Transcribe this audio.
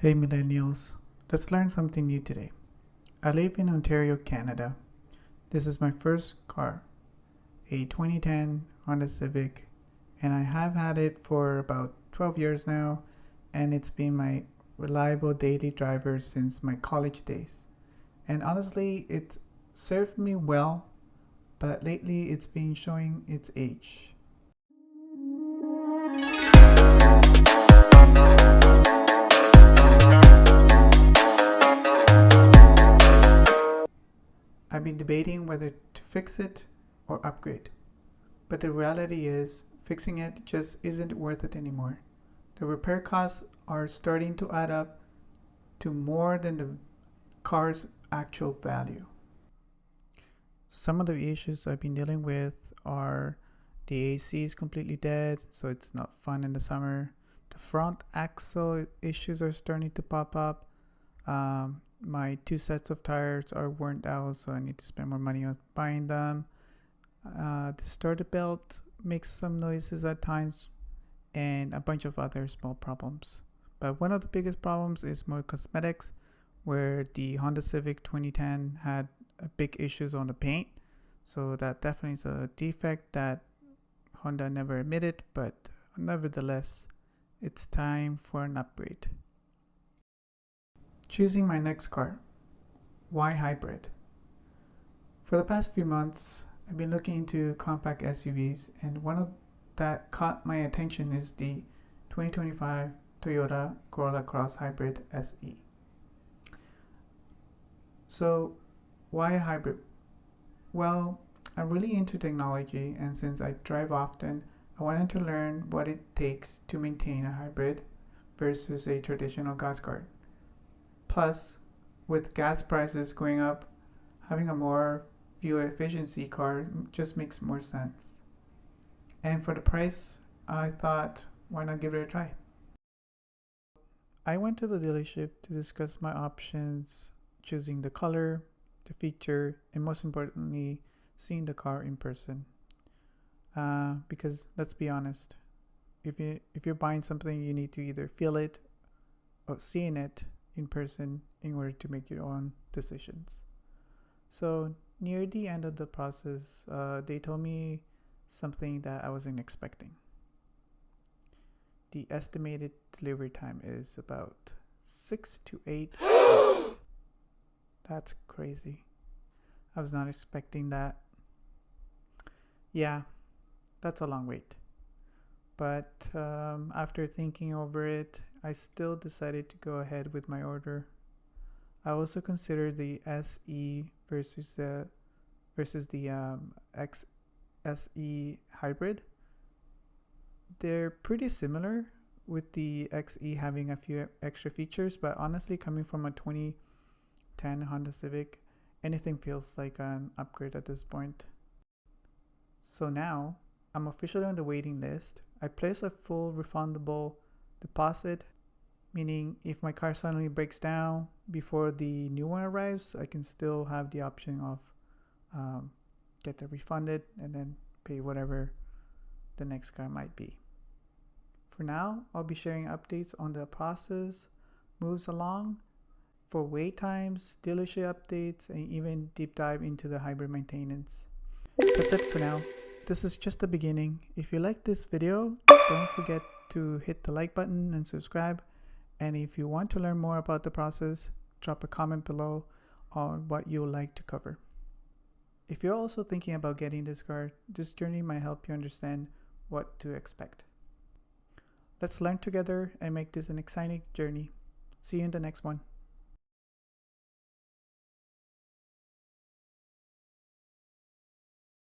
Hey millennials, let's learn something new today. I live in Ontario, Canada. This is my first car, a 2010 Honda Civic, and I have had it for about 12 years now, and it's been my reliable daily driver since my college days. And honestly, it served me well, but lately it's been showing its age. I've been debating whether to fix it or upgrade. But the reality is, fixing it just isn't worth it anymore. The repair costs are starting to add up to more than the car's actual value. Some of the issues I've been dealing with are the AC is completely dead, so it's not fun in the summer. The front axle issues are starting to pop up. My two sets of tires are worn out, so I need to spend more money on buying them. The starter belt makes some noises at times, and a bunch of other small problems. But one of the biggest problems is more cosmetics, where the Honda Civic 2010 had big issues on the paint. So that definitely is a defect that Honda never admitted, but nevertheless, it's time for an upgrade. Choosing my next car. Why hybrid? For the past few months, I've been looking into compact SUVs, and one of that caught my attention is the 2025 Toyota Corolla Cross Hybrid SE. So, why a hybrid? Well, I'm really into technology, and since I drive often, I wanted to learn what it takes to maintain a hybrid versus a traditional gas car. Plus, with gas prices going up, having a more fuel efficiency car just makes more sense. And for the price, I thought, why not give it a try? I went to the dealership to discuss my options, choosing the color, the feature, and most importantly, seeing the car in person. Because let's be honest, if you're buying something, you need to either feel it or seeing it in person in order to make your own decisions. So near the end of the process, they told me something that I wasn't expecting. The estimated delivery time is about 6 to 8 weeks. That's crazy. I was not expecting that. Yeah, that's a long wait. But after thinking over it, I still decided to go ahead with my order. I also considered the SE versus the XSE hybrid. They're pretty similar, with the XE having a few extra features, but honestly, coming from a 2010 Honda Civic, anything feels like an upgrade at this point. So now, I'm officially on the waiting list. I place a full refundable deposit, meaning if my car suddenly breaks down before the new one arrives, I can still have the option of get it refunded and then pay whatever the next car might be. For now, I'll be sharing updates on the process moves along for wait times, dealership updates, and even deep dive into the hybrid maintenance. That's it for now. This is just the beginning. If you like this video, don't forget to hit the like button and subscribe. And if you want to learn more about the process, drop a comment below on what you would like to cover. If you're also thinking about getting this car, this journey might help you understand what to expect. Let's learn together and make this an exciting journey. See you in the next one.